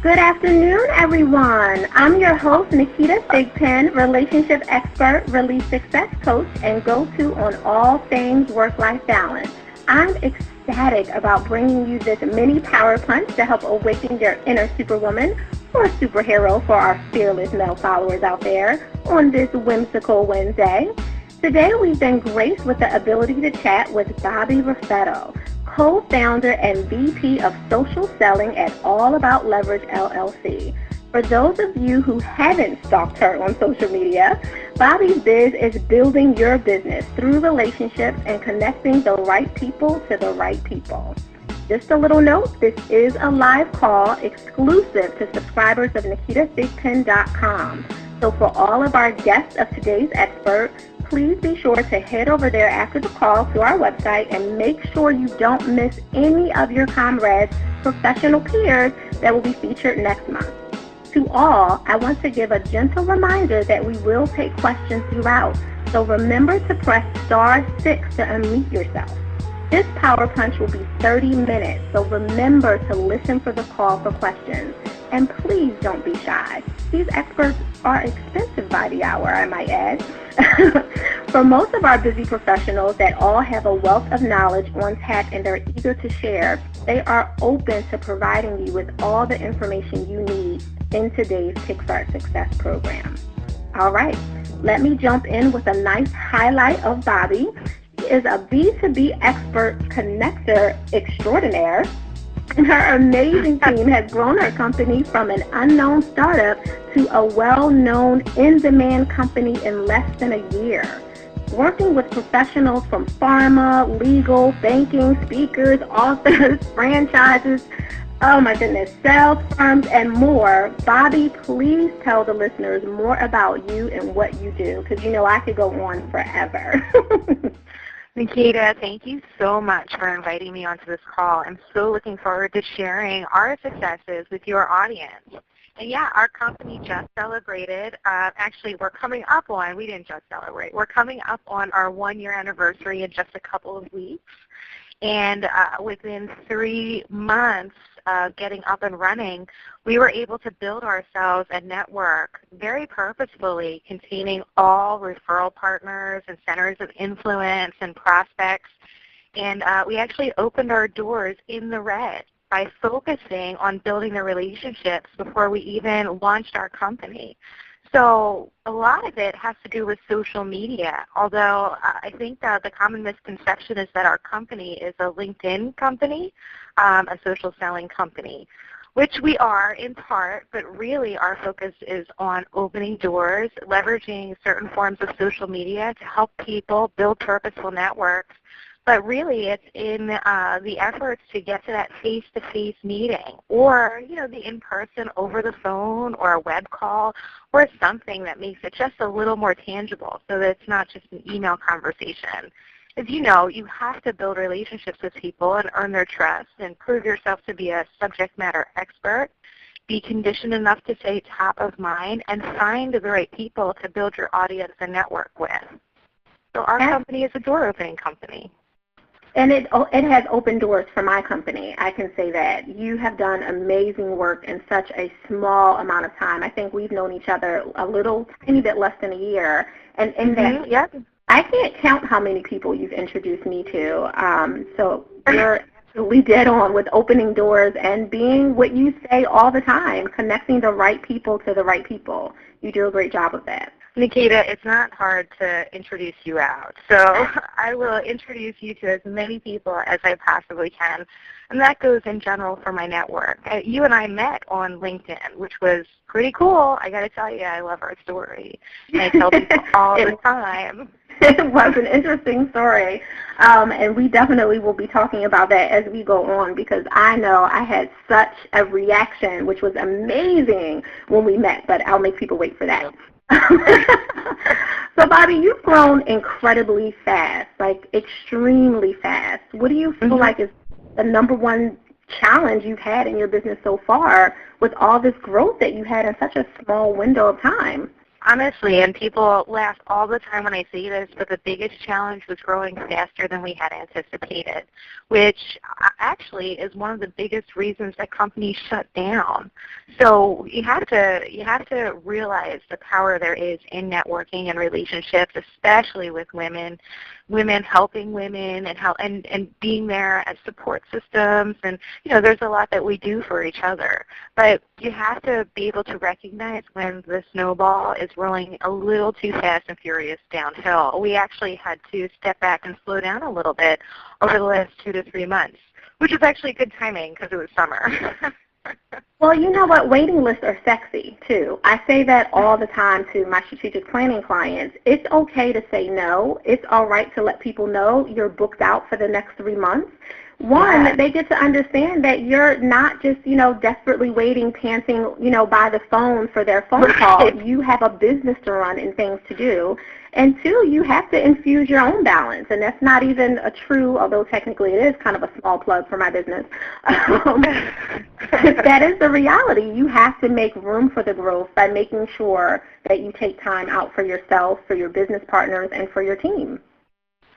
Good afternoon, everyone. I'm your host, Naketa, Thigpen, relationship expert, release success coach, and go-to on all things work-life balance. I'm ecstatic about bringing you this mini power punch to help awaken your inner superwoman or superhero for our fearless male followers out there on this whimsical Wednesday. Today, we've been graced with the ability to chat with Bobbie Raffetto, co-founder and VP of social selling at All About Leverage LLC. For those of you who haven't stalked her on social media, Bobbie's biz is building your business through relationships and connecting the right people to the right people. Just a little note, this is a live call exclusive to subscribers of NaketaThigpen.com. So for all of our guests of today's expert, please be sure to head over there after the call to our website and make sure you don't miss any of your comrades' professional peers that will be featured next month. To all, I want to give a gentle reminder that we will take questions throughout, so remember to press *6 to unmute yourself. This Power Punch will be 30 minutes, so remember to listen for the call for questions. And please don't be shy. These experts are expensive by the hour, I might add. For most of our busy professionals that all have a wealth of knowledge on tap and are eager to share, they are open to providing you with all the information you need in today's Kickstart Success program. All right, let me jump in with a nice highlight of Bobbie. She is a B2B expert connector extraordinaire, and her amazing team has grown her company from an unknown startup to a well-known, in-demand company in less than a year. Working with professionals from pharma, legal, banking, speakers, authors, franchises, oh my goodness, sales firms, and more. Bobbie, please tell the listeners more about you and what you do, because you know I could go on forever. Naketa, thank you so much for inviting me onto this call. I'm so looking forward to sharing our successes with your audience. And yeah, our company just celebrated, actually we're coming up on, we didn't just celebrate, we're coming up on our 1-year anniversary in just a couple of weeks. And within 3 months of getting up and running, we were able to build ourselves a network very purposefully containing all referral partners and centers of influence and prospects. And we actually opened our doors in the red by focusing on building the relationships before we even launched our company. So a lot of it has to do with social media, although I think that the common misconception is that our company is a LinkedIn company, a social selling company, which we are in part, but really our focus is on opening doors, leveraging certain forms of social media to help people build purposeful networks. But really, it's in the efforts to get to that face-to-face meeting, or the in-person over the phone, or a web call, or something that makes it just a little more tangible, so that it's not just an email conversation. As you know, you have to build relationships with people and earn their trust, and prove yourself to be a subject matter expert. Be conditioned enough to stay top of mind, and find the right people to build your audience and network with. So our company is a door-opening company. And it has opened doors for my company. I can say that. You have done amazing work in such a small amount of time. I think we've known each other a little tiny bit less than a year. And that, yep. I can't count how many people you've introduced me to. So you're absolutely dead on with opening doors and being what you say all the time, connecting the right people to the right people. You do a great job of that. Naketa, it's not hard to introduce you out, so I will introduce you to as many people as I possibly can, and that goes in general for my network. You and I met on LinkedIn, which was pretty cool. I got to tell you, I love our story, and I tell people all the time. It was an interesting story, and we definitely will be talking about that as we go on, because I know I had such a reaction, which was amazing when we met, but I'll make people wait for that. So, Bobbie, you've grown incredibly fast, like extremely fast. What do you feel like is the number one challenge you've had in your business so far with all this growth that you had in such a small window of time? Honestly, and people laugh all the time when I say this, but the biggest challenge was growing faster than we had anticipated, which actually is one of the biggest reasons that companies shut down. So you have to realize the power there is in networking and relationships, especially with women helping women and being there as support systems. And there's a lot that we do for each other, but you have to be able to recognize when the snowball is rolling a little too fast and furious downhill. We actually had to step back and slow down a little bit over the last 2 to 3 months, which is actually good timing because it was summer. Well, you know what? Waiting lists are sexy, too. I say that all the time to my strategic planning clients. It's okay to say no. It's all right to let people know you're booked out for the next 3 months. One, they get to understand that you're not just, desperately waiting, panting, by the phone for their phone call. You have a business to run and things to do. And two, you have to infuse your own balance. And that's not even a true, although technically it is kind of a small plug for my business. That is the reality. You have to make room for the growth by making sure that you take time out for yourself, for your business partners, and for your team.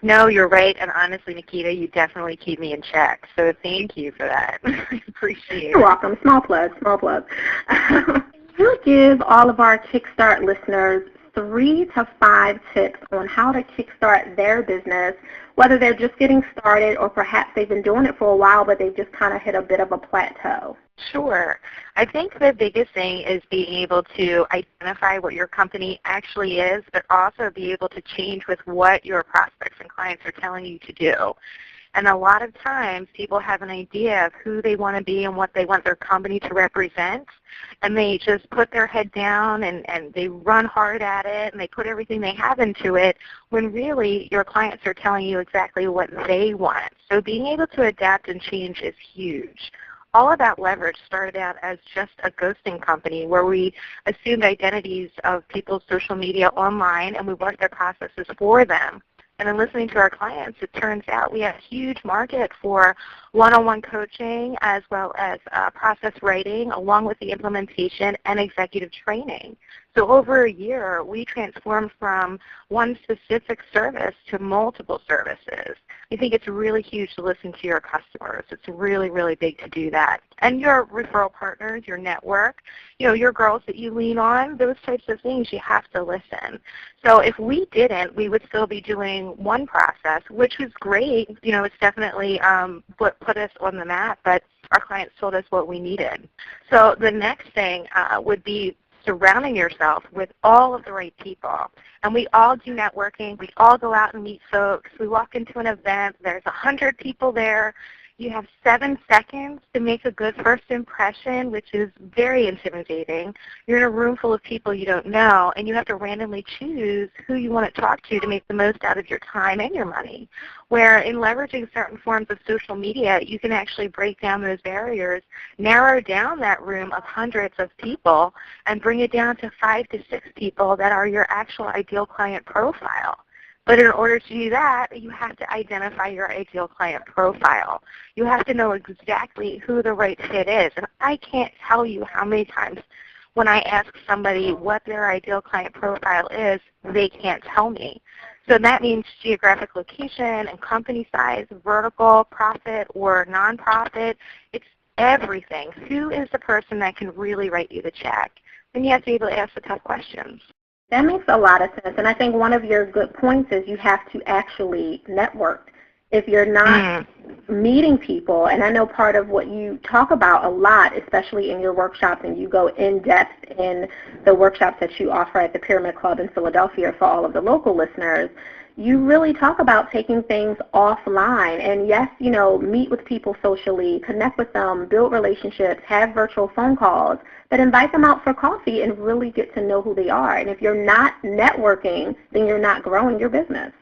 No, you're right, and honestly, Naketa, you definitely keep me in check, so thank you for that. I appreciate it. You're welcome. Small plug, small plug. Can you give all of our Kickstart listeners 3 to 5 tips on how to kickstart their business, whether they're just getting started or perhaps they've been doing it for a while but they've just kind of hit a bit of a plateau? Sure. I think the biggest thing is being able to identify what your company actually is, but also be able to change with what your prospects and clients are telling you to do. And a lot of times people have an idea of who they want to be and what they want their company to represent, and they just put their head down and they run hard at it and they put everything they have into it when really your clients are telling you exactly what they want. So being able to adapt and change is huge. All of that leverage started out as just a ghosting company where we assumed identities of people's social media online and we worked their processes for them. And in listening to our clients, it turns out we have a huge market for one-on-one coaching as well as process writing along with the implementation and executive training. So over a year, we transformed from one specific service to multiple services. I think it's really huge to listen to your customers. It's really, really big to do that. And your referral partners, your network, your girls that you lean on, those types of things, you have to listen. So if we didn't, we would still be doing one process, which was great. It's definitely what put us on the map, but our clients told us what we needed. So the next thing would be surrounding yourself with all of the right people. And we all do networking. We all go out and meet folks. We walk into an event. There's 100 people there. You have 7 seconds to make a good first impression, which is very intimidating. You're in a room full of people you don't know, and you have to randomly choose who you want to talk to make the most out of your time and your money. Where in leveraging certain forms of social media, you can actually break down those barriers, narrow down that room of hundreds of people, and bring it down to 5 to 6 people that are your actual ideal client profile. But in order to do that, you have to identify your ideal client profile. You have to know exactly who the right fit is. And I can't tell you how many times when I ask somebody what their ideal client profile is, they can't tell me. So that means geographic location and company size, vertical, profit, or nonprofit. It's everything. Who is the person that can really write you the check? And you have to be able to ask the tough questions. That makes a lot of sense, and I think one of your good points is you have to actually network. If you're not meeting people, and I know part of what you talk about a lot, especially in your workshops, and you go in-depth in the workshops that you offer at the Pyramid Club in Philadelphia for all of the local listeners, you really talk about taking things offline. And yes, meet with people socially, connect with them, build relationships, have virtual phone calls, but invite them out for coffee and really get to know who they are. And if you're not networking, then you're not growing your business.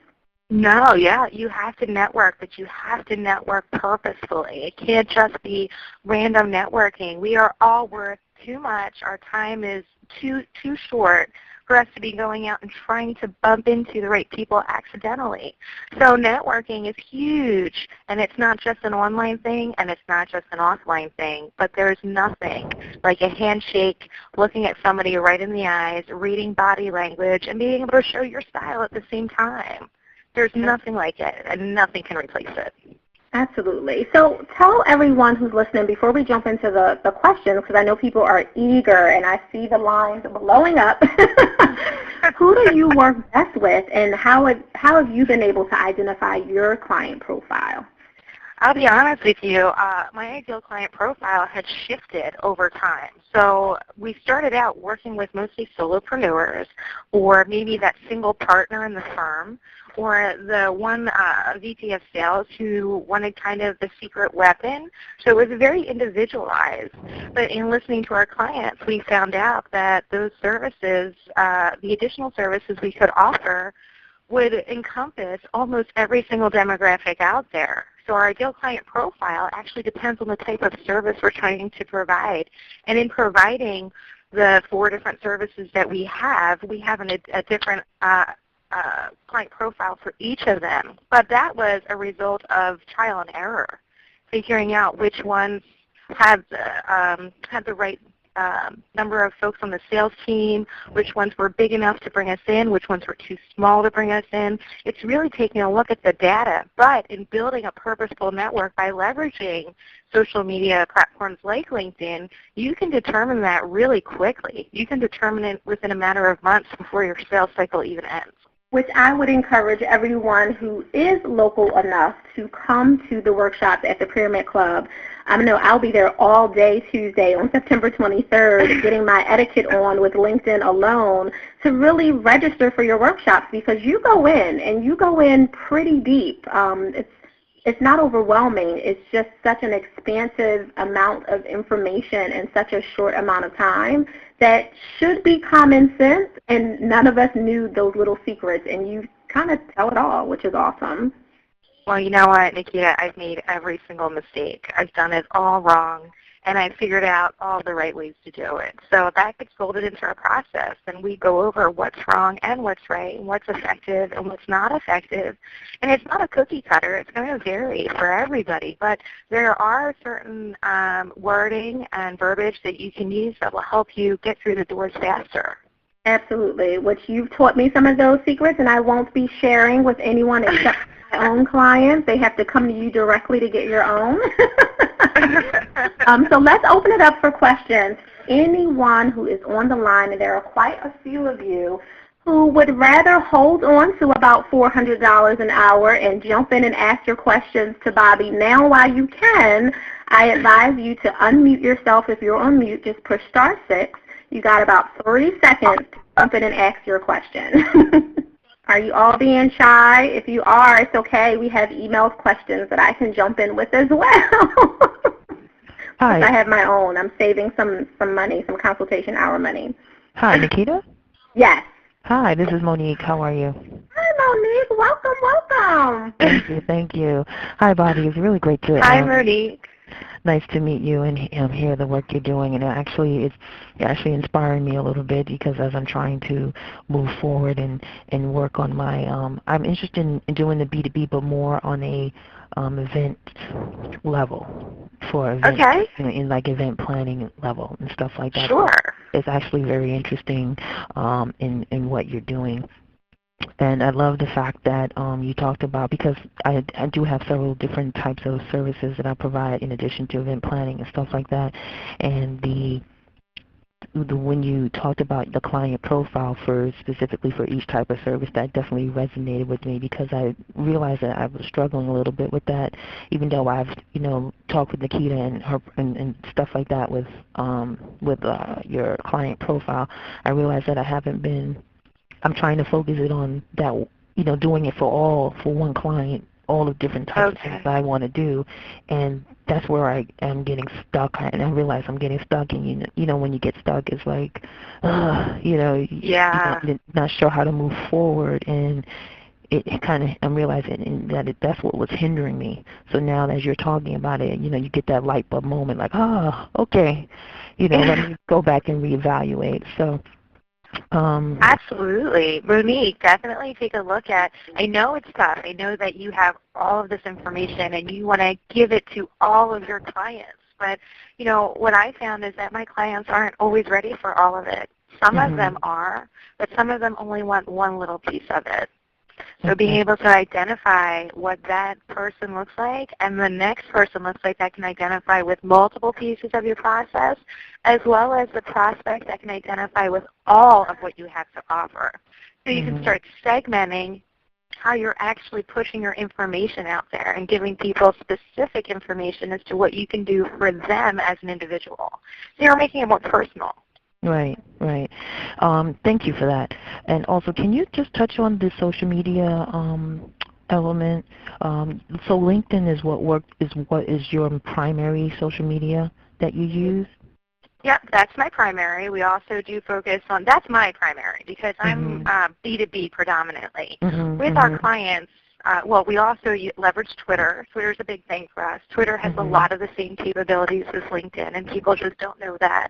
No, yeah, you have to network, but you have to network purposefully. It can't just be random networking. We are all worth too much. Our time is too short for us to be going out and trying to bump into the right people accidentally. So networking is huge, and it's not just an online thing, and it's not just an offline thing, but there's nothing like a handshake, looking at somebody right in the eyes, reading body language, and being able to show your style at the same time. There's nothing like it, and nothing can replace it. Absolutely. So tell everyone who's listening, before we jump into the questions, because I know people are eager and I see the lines blowing up, who do you work best with, and how have you been able to identify your client profile? I'll be honest with you, my ideal client profile had shifted over time. So we started out working with mostly solopreneurs, or maybe that single partner in the firm, or the one VP of sales who wanted kind of the secret weapon. So it was very individualized. But in listening to our clients, we found out that those services, the additional services we could offer, would encompass almost every single demographic out there. So our ideal client profile actually depends on the type of service we're trying to provide. And in providing the 4 different services that we have a different client profile for each of them. But that was a result of trial and error, figuring out which ones had the right number of folks on the sales team, which ones were big enough to bring us in, which ones were too small to bring us in. It's really taking a look at the data, but in building a purposeful network by leveraging social media platforms like LinkedIn, you can determine that really quickly. You can determine it within a matter of months before your sales cycle even ends. Which I would encourage everyone who is local enough to come to the workshops at the Pyramid Club. I know I'll be there all day Tuesday on September 23rd, getting my etiquette on with LinkedIn alone to really register for your workshops, because you go in pretty deep. It's not overwhelming. It's just such an expansive amount of information in such a short amount of time that should be common sense, and none of us knew those little secrets, and you kind of tell it all, which is awesome. Well, you know what, Naketa, I've made every single mistake. I've done it all wrong, and I've figured out all the right ways to do it. So that gets folded into our process, and we go over what's wrong and what's right, and what's effective and what's not effective. And it's not a cookie cutter. It's going to vary for everybody, but there are certain wording and verbiage that you can use that will help you get through the doors faster. Absolutely, which you've taught me some of those secrets, and I won't be sharing with anyone except my own clients. They have to come to you directly to get your own. So let's open it up for questions. Anyone who is on the line, and there are quite a few of you, who would rather hold on to about $400 an hour and jump in and ask your questions to Bobbie now while you can, I advise you to unmute yourself. If you're on mute, just push *6. You got about 30 seconds to jump in and ask your question. Are you all being shy? If you are, it's okay. We have email questions that I can jump in with as well. Hi. I have my own. I'm saving some money, some consultation hour money. Hi, Naketa? Yes. Hi, this is Monique. How are you? Hi, Monique. Welcome. Thank you. Hi, Bobbie. It's really great to Hi, Monique. Nice to meet you and hear the work you're doing. And it's actually inspiring me a little bit, because as I'm trying to move forward and work on my, I'm interested in doing the B2B, but more on a event level, for events, okay. In like event planning level and stuff like that. Sure. It's actually very interesting in what you're doing. And I love the fact that you talked about, because I do have several different types of services that I provide in addition to event planning and stuff like that. And when you talked about the client profile specifically for each type of service, that definitely resonated with me, because I realized that I was struggling a little bit with that, even though I've talked with Naketa and stuff like that with your client profile. I realized that I'm trying to focus it on that, doing it for one client, all the different types of things I want to do, and that's where I am getting stuck. And I realize I'm getting stuck, and when you get stuck, it's like, you're not sure how to move forward. And it kind of, I'm realizing that that's what was hindering me. So now as you're talking about it, you get that light bulb moment like, okay, let me go back and reevaluate. So absolutely. Monique, definitely take a look at, I know it's tough. I know that you have all of this information and you want to give it to all of your clients. But, what I found is that my clients aren't always ready for all of it. Some of them are, but some of them only want one little piece of it. So being able to identify what that person looks like and the next person looks like that can identify with multiple pieces of your process, as well as the prospect that can identify with all of what you have to offer. So you can start segmenting how you're actually pushing your information out there and giving people specific information as to what you can do for them as an individual. So you're making it more personal. Right. Thank you for that. And also, can you just touch on the social media element? So LinkedIn is what is your primary social media that you use? Yep, that's my primary. We also do focus on, that's my primary because I'm B2B predominantly. With our clients, we also leverage Twitter. Twitter's a big thing for us. Twitter has a lot of the same capabilities as LinkedIn, and people just don't know that.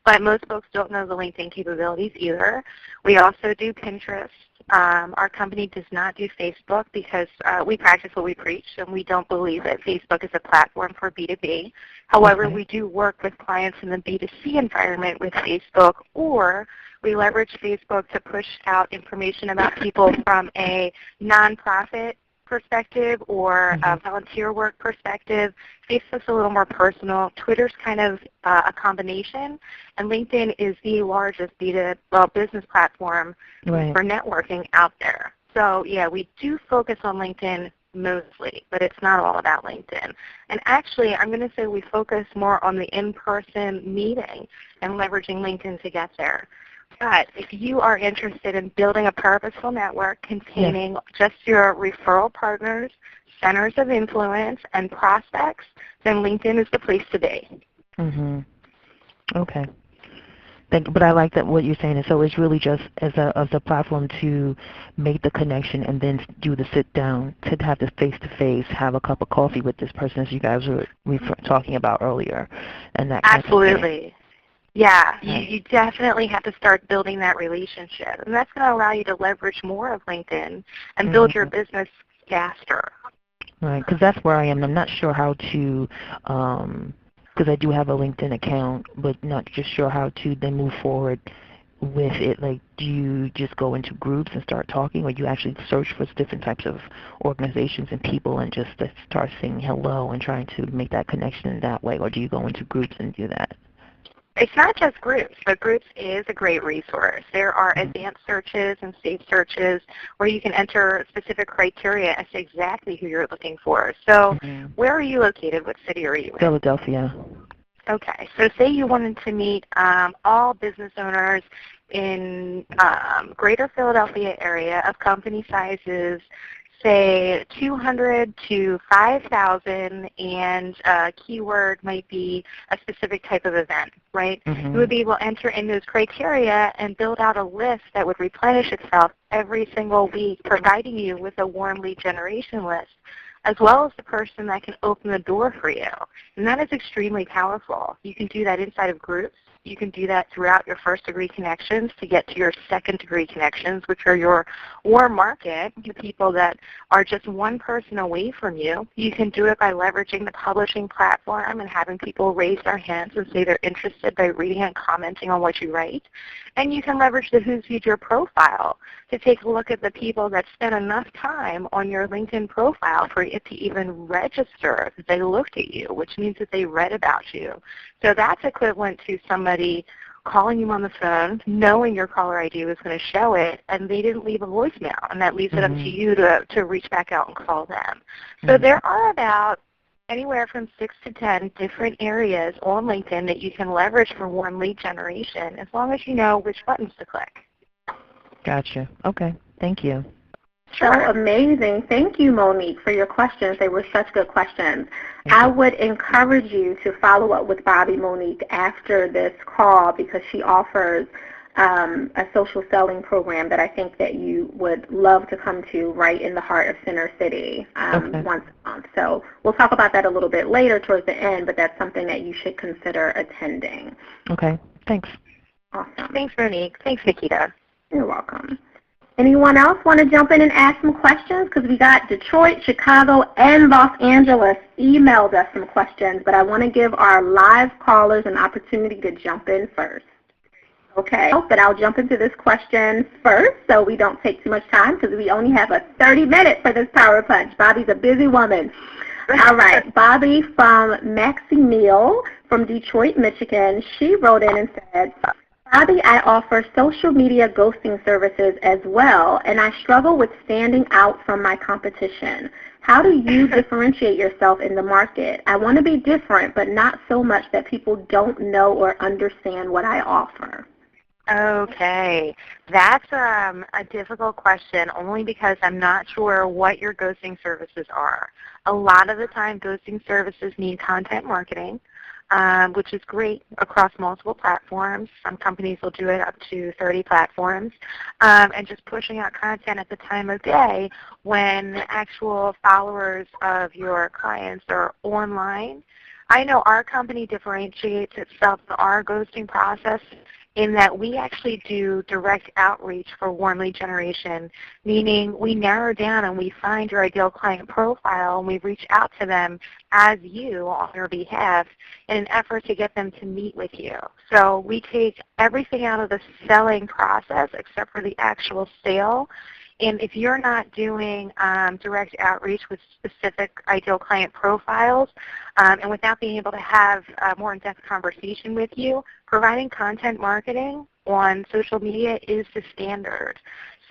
But most folks don't know the LinkedIn capabilities either. We also do Pinterest. Our company does not do Facebook because we practice what we preach, and we don't believe that Facebook is a platform for B2B. However, we do work with clients in the B2C environment with Facebook, or we leverage Facebook to push out information about people from a nonprofit perspective or a volunteer work perspective. Facebook's a little more personal. Twitter's kind of a combination, and LinkedIn is the largest business platform for networking out there. So, yeah, we do focus on LinkedIn mostly, but it's not all about LinkedIn. And actually, I'm going to say we focus more on the in-person meeting and leveraging LinkedIn to get there. But if you are interested in building a purposeful network containing just your referral partners, centers of influence, and prospects, then LinkedIn is the place to be. Okay. But I like that what you're saying. So it's really just as a platform to make the connection and then do the sit down, to have the face-to-face, have a cup of coffee with this person, as you guys were talking about earlier. And that Absolutely. Yeah, you definitely have to start building that relationship. And that's going to allow you to leverage more of LinkedIn and build your business faster. Right, because that's where I am. I'm not sure how to, because I do have a LinkedIn account, but not just sure how to then move forward with it. Like, do you just go into groups and start talking, or you actually search for different types of organizations and people and just start saying hello and trying to make that connection in that way, or do you go into groups and do that? It's not just groups, but groups is a great resource. There are advanced searches and safe searches where you can enter specific criteria as to exactly who you're looking for. So where are you located? What city are you in? Philadelphia. Okay, so say you wanted to meet all business owners in greater Philadelphia area of company sizes, say 200 to 5,000, and a keyword might be a specific type of event, right? You would be able to enter in those criteria and build out a list that would replenish itself every single week, providing you with a warm lead generation list, as well as the person that can open the door for you. And that is extremely powerful. You can do that inside of groups. You can do that throughout your first-degree connections to get to your second-degree connections, which are your warm market, the people that are just one person away from you. You can do it by leveraging the publishing platform and having people raise their hands and say they're interested by reading and commenting on what you write. And you can leverage the Who's Viewed Your Profile to take a look at the people that spent enough time on your LinkedIn profile for it to even register that they looked at you, which means that they read about you. So that's equivalent to somebody calling you on the phone, knowing your caller ID was going to show it, and they didn't leave a voicemail, and that leaves it up to you to reach back out and call them. So there are about anywhere from 6 to 10 different areas on LinkedIn that you can leverage for warm lead generation, as long as you know which buttons to click. Gotcha. Okay. Thank you. So amazing. Thank you, Monique, for your questions. They were such good questions. I would encourage you to follow up with Bobbie, Monique, after this call, because she offers a social selling program that I think that you would love to come to right in the heart of Center City once a month. So we'll talk about that a little bit later towards the end, but that's something that you should consider attending. Okay, thanks. Awesome. Thanks, Monique. Thanks, Naketa. You're welcome. Anyone else want to jump in and ask some questions? Because we got Detroit, Chicago, and Los Angeles emailed us some questions, but I want to give our live callers an opportunity to jump in first. Okay, but I'll jump into this question first so we don't take too much time because we only have a 30-minute for this Power Punch. Bobbie's a busy woman. All right, Bobbie from Maximil from Detroit, Michigan, she wrote in and said, Bobbie, I offer social media ghosting services as well, and I struggle with standing out from my competition. How do you differentiate yourself in the market? I want to be different, but not so much that people don't know or understand what I offer. Okay, that's a difficult question only because I'm not sure what your ghosting services are. A lot of the time, ghosting services need content marketing, which is great across multiple platforms. Some companies will do it up to 30 platforms, and just pushing out content at the time of day when actual followers of your clients are online. I know our company differentiates itself in our ghosting process in that we actually do direct outreach for warm lead generation, meaning we narrow down and we find your ideal client profile and we reach out to them as you on your behalf in an effort to get them to meet with you. So we take everything out of the selling process except for the actual sale. And if you're not doing direct outreach with specific ideal client profiles and without being able to have a more in-depth conversation with you, providing content marketing on social media is the standard.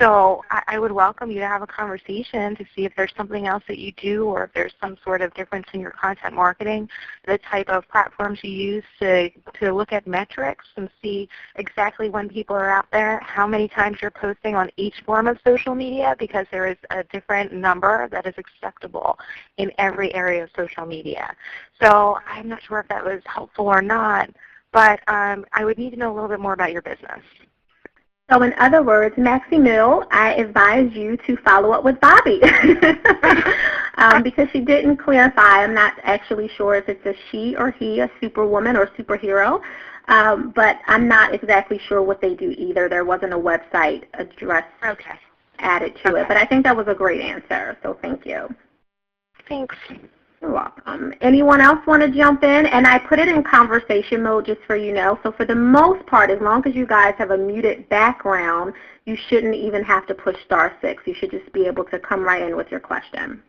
So I would welcome you to have a conversation to see if there's something else that you do or if there's some sort of difference in your content marketing, the type of platforms you use to look at metrics and see exactly when people are out there, how many times you're posting on each form of social media, because there is a different number that is acceptable in every area of social media. So I'm not sure if that was helpful or not, but I would need to know a little bit more about your business. So in other words, Maximil, I advise you to follow up with Bobbie because she didn't clarify. I'm not actually sure if it's a she or he, a superwoman or superhero, but I'm not exactly sure what they do either. There wasn't a website address added to it, but I think that was a great answer, so thank you. Thanks. You're welcome. Anyone else want to jump in? And I put it in conversation mode just so you know. So for the most part, as long as you guys have a muted background, you shouldn't even have to push *6. You should just be able to come right in with your question.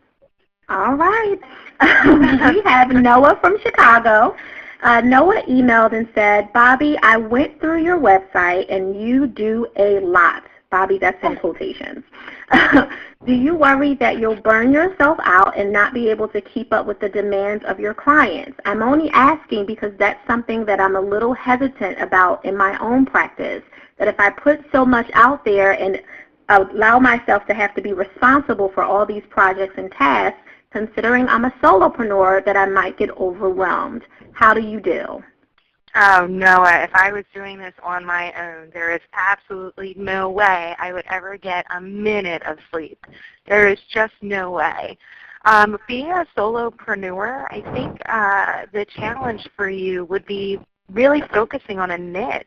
All right. We have Noah from Chicago. Noah emailed and said, Bobbie, I went through your website and you do a lot. Bobbie, that's in quotations. Do you worry that you'll burn yourself out and not be able to keep up with the demands of your clients? I'm only asking because that's something that I'm a little hesitant about in my own practice, that if I put so much out there and allow myself to have to be responsible for all these projects and tasks, considering I'm a solopreneur, that I might get overwhelmed. How do you do? Oh, Noah, if I was doing this on my own, there is absolutely no way I would ever get a minute of sleep. There is just no way. Being a solopreneur, I think the challenge for you would be really focusing on a niche.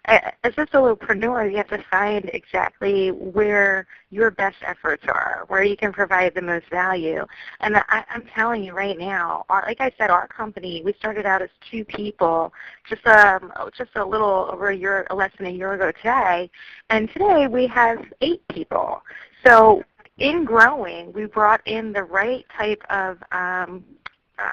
As a solopreneur, you have to find exactly where your best efforts are, where you can provide the most value. And I'm telling you right now, like I said, our company, we started out as 2 people just a little over a year, less than a year ago today. And today we have 8 people. So in growing, we brought in the right type of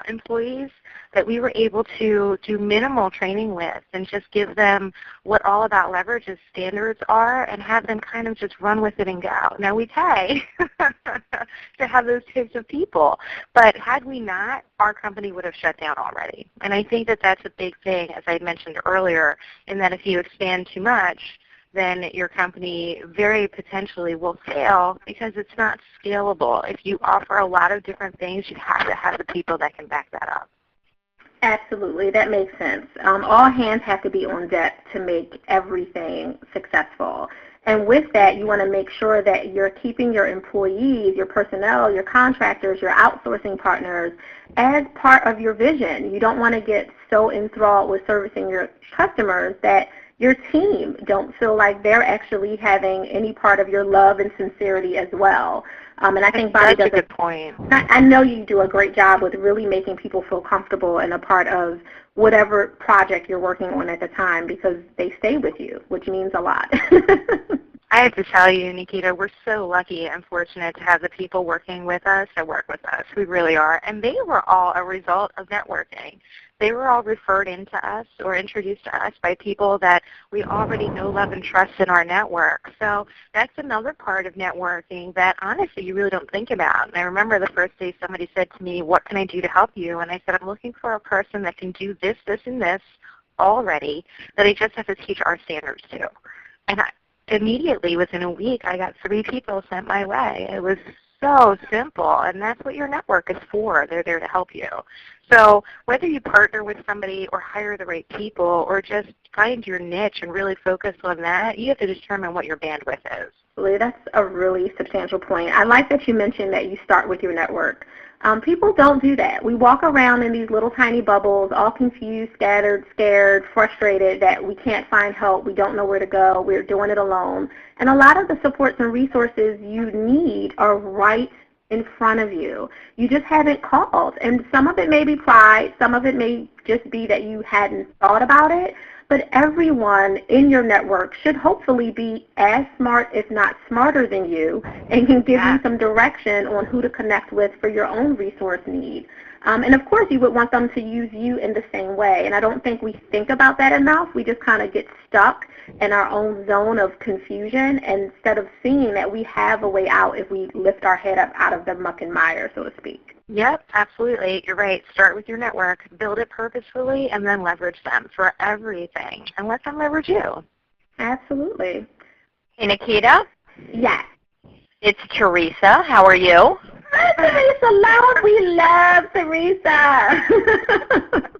employees that we were able to do minimal training with and just give them what All About Leverage's standards are and have them kind of just run with it and go. Now, we pay to have those types of people, but had we not, our company would have shut down already. And I think that that's a big thing, as I mentioned earlier, in that if you expand too much, then your company very potentially will fail because it's not scalable. If you offer a lot of different things, you have to have the people that can back that up. Absolutely, that makes sense. All hands have to be on deck to make everything successful. And with that, you want to make sure that you're keeping your employees, your personnel, your contractors, your outsourcing partners as part of your vision. You don't want to get so enthralled with servicing your customers that your team don't feel like they're actually having any part of your love and sincerity as well. And I think Bobbie does a good point. I know you do a great job with really making people feel comfortable and a part of whatever project you're working on at the time because they stay with you, which means a lot. I have to tell you, Naketa, we're so lucky and fortunate to have the people working with us that work with us. We really are. And they were all a result of networking. They were all referred into us or introduced to us by people that we already know, love, and trust in our network. So that's another part of networking that, honestly, you really don't think about. And I remember the first day somebody said to me, what can I do to help you? And I said, I'm looking for a person that can do this, this, and this already that I just have to teach our standards to. And immediately, within a week, I got 3 people sent my way. It was so simple, and that's what your network is for. They're there to help you. So whether you partner with somebody or hire the right people or just find your niche and really focus on that, you have to determine what your bandwidth is. That's a really substantial point. I like that you mentioned that you start with your network. People don't do that. We walk around in these little tiny bubbles, all confused, scattered, scared, frustrated that we can't find help, we don't know where to go, we're doing it alone. And a lot of the supports and resources you need are right in front of you. You just haven't called. And some of it may be pride, some of it may just be that you hadn't thought about it. But everyone in your network should hopefully be as smart, if not smarter than you, and can give you some direction on who to connect with for your own resource need. And of course, you would want them to use you in the same way. And I don't think we think about that enough. We just kind of get stuck in our own zone of confusion instead of seeing that we have a way out if we lift our head up out of the muck and mire, so to speak. Yep, absolutely. You're right. Start with your network, build it purposefully, and then leverage them for everything. And let them leverage you. Absolutely. Hey, Naketa? Yes. It's Teresa. How are you? Hi, Teresa. We love Teresa.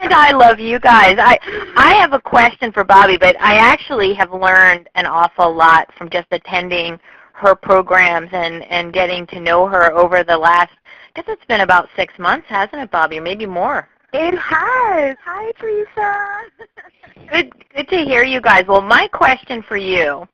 And I love you guys. I have a question for Bobbie, but I actually have learned an awful lot from just attending her programs and getting to know her over the last, I guess it's been about 6 months, hasn't it, Bobbie, or maybe more? It has. Hi, Teresa. Good to hear you guys. Well, my question for you,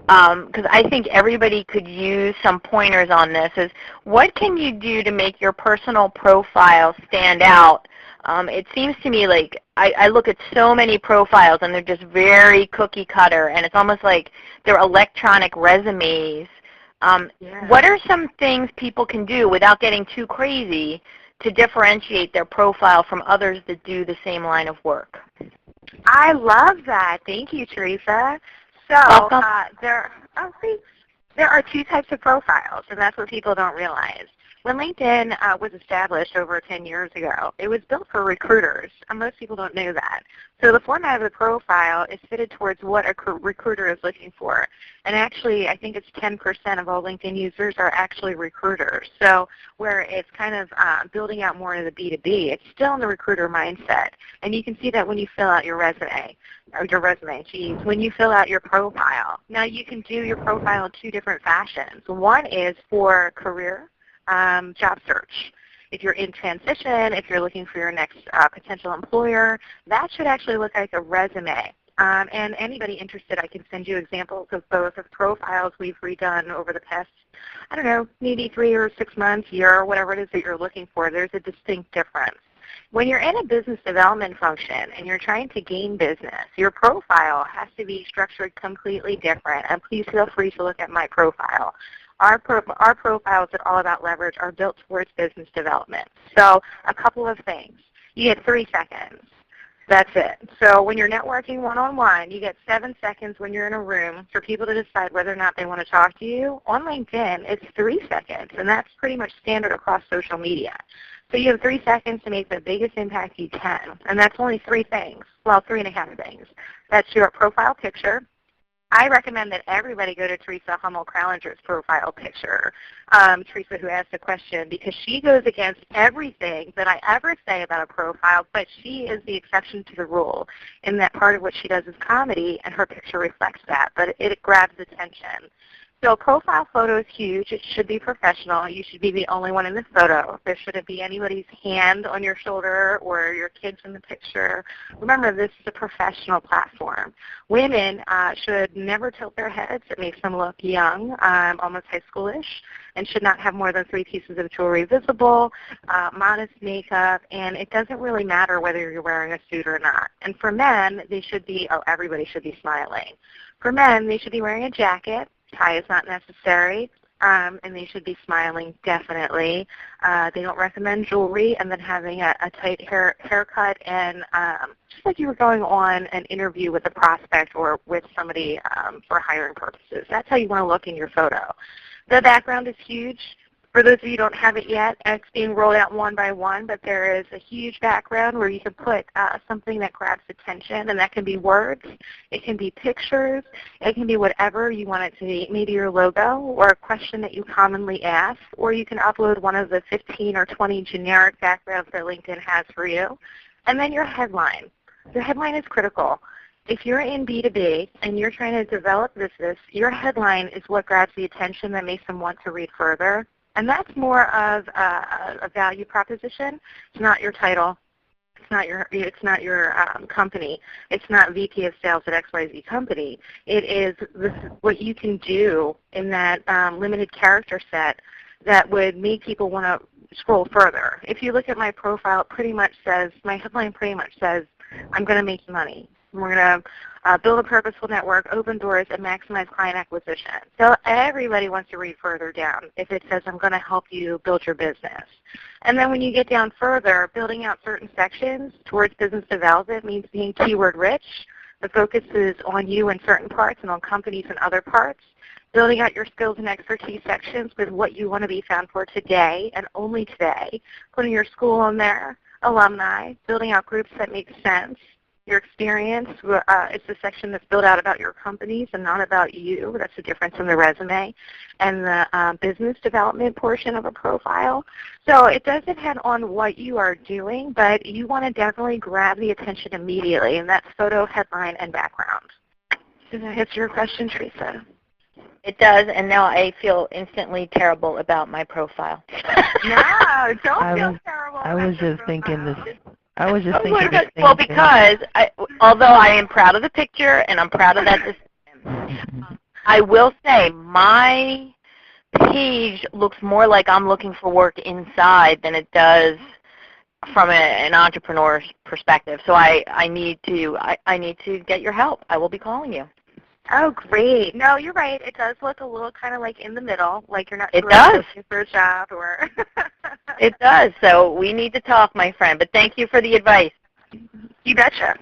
because I think everybody could use some pointers on this, is what can you do to make your personal profile stand out? It seems to me like I look at so many profiles and they're just very cookie cutter, and it's almost like they're electronic resumes. What are some things people can do without getting too crazy to differentiate their profile from others that do the same line of work? I love that. Thank you, Teresa. So there are 2 types of profiles, and that's what people don't realize. When LinkedIn was established over 10 years ago, it was built for recruiters, and most people don't know that. So the format of the profile is fitted towards what a recruiter is looking for. And actually, I think it's 10% of all LinkedIn users are actually recruiters. So where it's kind of building out more of the B2B, it's still in the recruiter mindset. And you can see that when you fill out your resume, when you fill out your profile. Now, you can do your profile in 2 different fashions. One is for career, job search. If you're in transition, if you're looking for your next potential employer, that should actually look like a resume. And anybody interested, I can send you examples of both of profiles we've redone over the past, I don't know, maybe 3 or 6 months, year, whatever it is that you're looking for. There's a distinct difference. When you're in a business development function and you're trying to gain business, your profile has to be structured completely different. And please feel free to look at my profile. Our profiles at All About Leverage are built towards business development. So a couple of things. You get 3 seconds. That's it. So when you're networking one-on-one, you get 7 seconds when you're in a room for people to decide whether or not they want to talk to you. On LinkedIn, it's 3 seconds, and that's pretty much standard across social media. So you have 3 seconds to make the biggest impact you can, and that's only 3 things, well, 3.5 things. That's your profile picture, I recommend that everybody go to Teresa Hummel-Krallinger's profile picture, Teresa who asked a question, because she goes against everything that I ever say about a profile, but she is the exception to the rule in that part of what she does is comedy, and her picture reflects that, but it grabs attention. So profile photo is huge. It should be professional. You should be the only one in the photo. There shouldn't be anybody's hand on your shoulder or your kids in the picture. Remember, this is a professional platform. Women should never tilt their heads. It makes them look young, almost high schoolish, and should not have more than 3 pieces of jewelry visible, modest makeup, and it doesn't really matter whether you're wearing a suit or not. And for men, they should be, everybody should be smiling. For men, they should be wearing a jacket. Tie is not necessary, and they should be smiling, definitely. They don't recommend jewelry, and then having a tight haircut, and just like you were going on an interview with a prospect or with somebody for hiring purposes. That's how you want to look in your photo. The background is huge. For those of you who don't have it yet, it's being rolled out one by one, but there is a huge background where you can put something that grabs attention, and that can be words, it can be pictures, it can be whatever you want it to be, maybe your logo or a question that you commonly ask, or you can upload one of the 15 or 20 generic backgrounds that LinkedIn has for you, and then your headline. Your headline is critical. If you're in B2B and you're trying to develop business, your headline is what grabs the attention that makes them want to read further. And that's more of a value proposition. It's not your title. It's not your company. It's not VP of Sales at XYZ company. It is what you can do in that limited character set that would make people want to scroll further. If you look at my profile, it pretty much says, my headline pretty much says, I'm going to make you money. We're going to build a purposeful network, open doors, and maximize client acquisition. So everybody wants to read further down if it says, I'm going to help you build your business. And then when you get down further, building out certain sections towards business development means being keyword rich. The focus is on you in certain parts and on companies in other parts. Building out your skills and expertise sections with what you want to be found for today and only today. Putting your school on there, alumni, building out groups that make sense. Your experience, it's a section that's built out about your companies and not about you. That's the difference in the resume. And the business development portion of a profile. So it does depend on what you are doing, but you want to definitely grab the attention immediately, and that's photo, headline, and background. Does that answer your question, Teresa? It does, and now I feel instantly terrible about my profile. No, don't feel terrible. I was just thinking this. I was just thinking the same well, thing. because although I am proud of the picture and I'm proud of that decision, I will say my page looks more like I'm looking for work inside than it does from an entrepreneur's perspective. So I need to get your help. I will be calling you. Oh, great. No, you're right. It does look a little kind of like in the middle, like you're not It sure does. looking for a job or It does. So we need to talk, my friend. But thank you for the advice. You betcha.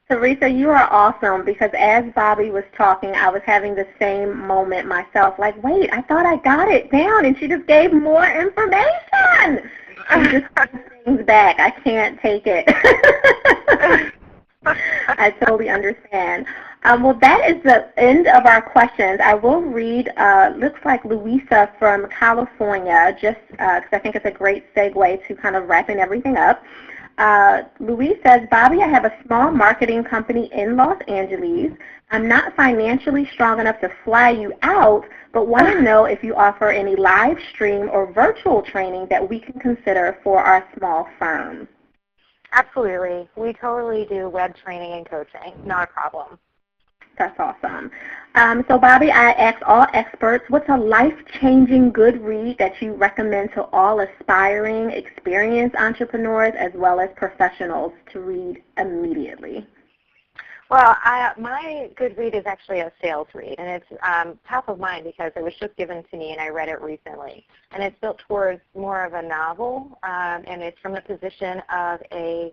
Teresa, you are awesome, because as Bobbie was talking, I was having the same moment myself, like, wait, I thought I got it down, and she just gave more information. She just put things back. I can't take it. I totally understand. Well, that is the end of our questions. I will read, looks like Louisa from California, just because I think it's a great segue to kind of wrapping everything up. Louise says, Bobbie, I have a small marketing company in Los Angeles. I'm not financially strong enough to fly you out, but want to know if you offer any live stream or virtual training that we can consider for our small firm. Absolutely. We totally do web training and coaching. Not a problem. That's awesome. So, Bobbie, I ask all experts, what's a life-changing good read that you recommend to all aspiring, experienced entrepreneurs as well as professionals to read immediately? Well, my good read is actually a sales read, and it's top of mind because it was just given to me and I read it recently. And it's built towards more of a novel, and it's from the position of a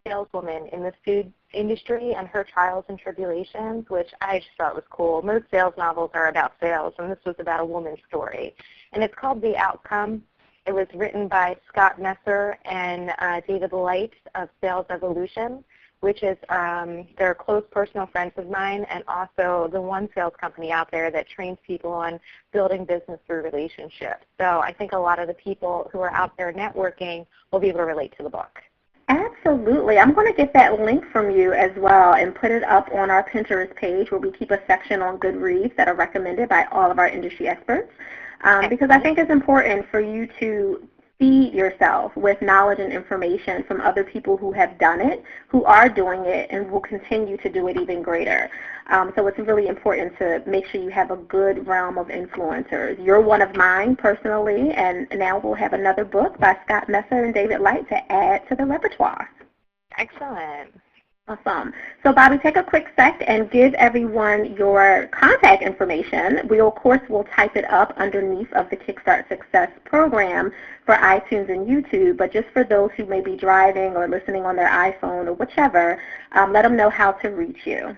saleswoman in the food industry and her trials and tribulations, which I just thought was cool. Most sales novels are about sales, and this was about a woman's story. And it's called The Outcome. It was written by Scott Messer and David Light of Sales Evolution. which is they're close personal friends of mine, and also the one sales company out there that trains people on building business through relationships. So I think a lot of the people who are out there networking will be able to relate to the book. Absolutely. I'm going to get that link from you as well and put it up on our Pinterest page where we keep a section on good reads that are recommended by all of our industry experts, because I think it's important for you to feed yourself with knowledge and information from other people who have done it, who are doing it, and will continue to do it even greater. So it's really important to make sure you have a good realm of influencers. You're one of mine personally, and now we'll have another book by Scott Messer and David Light to add to the repertoire. Excellent. Awesome. So, Bobbie, take a quick sec and give everyone your contact information. We, of course, will type it up underneath of the Kickstart Success program for iTunes and YouTube, but just for those who may be driving or listening on their iPhone or whichever, let them know how to reach you.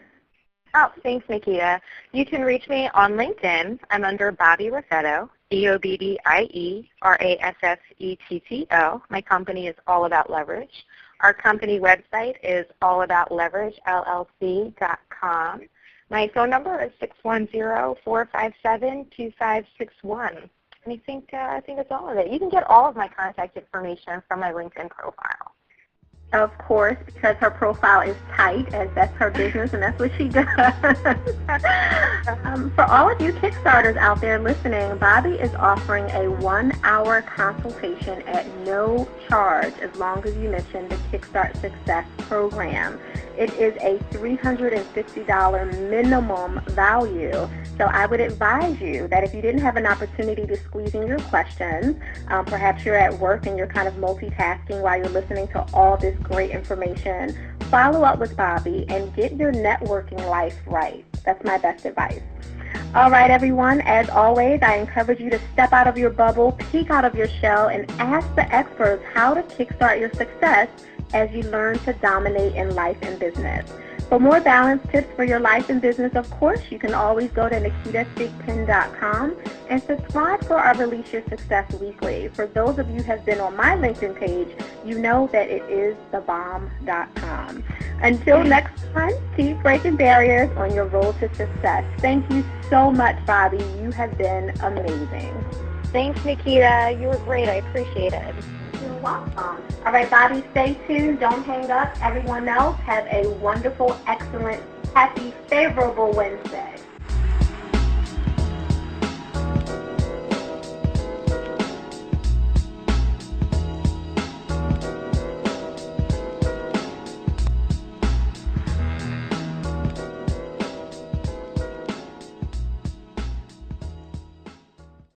Oh, thanks, Naketa. You can reach me on LinkedIn. I'm under Bobbie Raffetto, BOBBIE-RASSETTO. My company is All About Leverage. Our company website is allaboutleveragellc.com. My phone number is 610-457-2561. And I think that's all of it. You can get all of my contact information from my LinkedIn profile. Of course, because her profile is tight, as that's her business and that's what she does. For all of you Kickstarters out there listening, Bobbie is offering a 1-hour consultation at no charge as long as you mention the Kickstart Success program. It is a $350 minimum value, so I would advise you that if you didn't have an opportunity to squeeze in your questions, perhaps you're at work and you're kind of multitasking while you're listening to all this great information, follow up with Bobbie and get your networking life right. That's my best advice. All right, everyone, as always, I encourage you to step out of your bubble, peek out of your shell, and ask the experts how to kickstart your success as you learn to dominate in life and business. For more balanced tips for your life and business, of course, you can always go to NaketaThigpen.com and subscribe for our Release Your Success Weekly. For those of you who have been on my LinkedIn page, you know that it is thebomb.com. Until next time, keep breaking barriers on your road to success. Thank you so much, Bobbie. You have been amazing. Thanks, Naketa. You were great. I appreciate it. You're welcome. All right, Bobbie, stay tuned. Don't hang up. Everyone else, have a wonderful, excellent, happy, favorable Wednesday.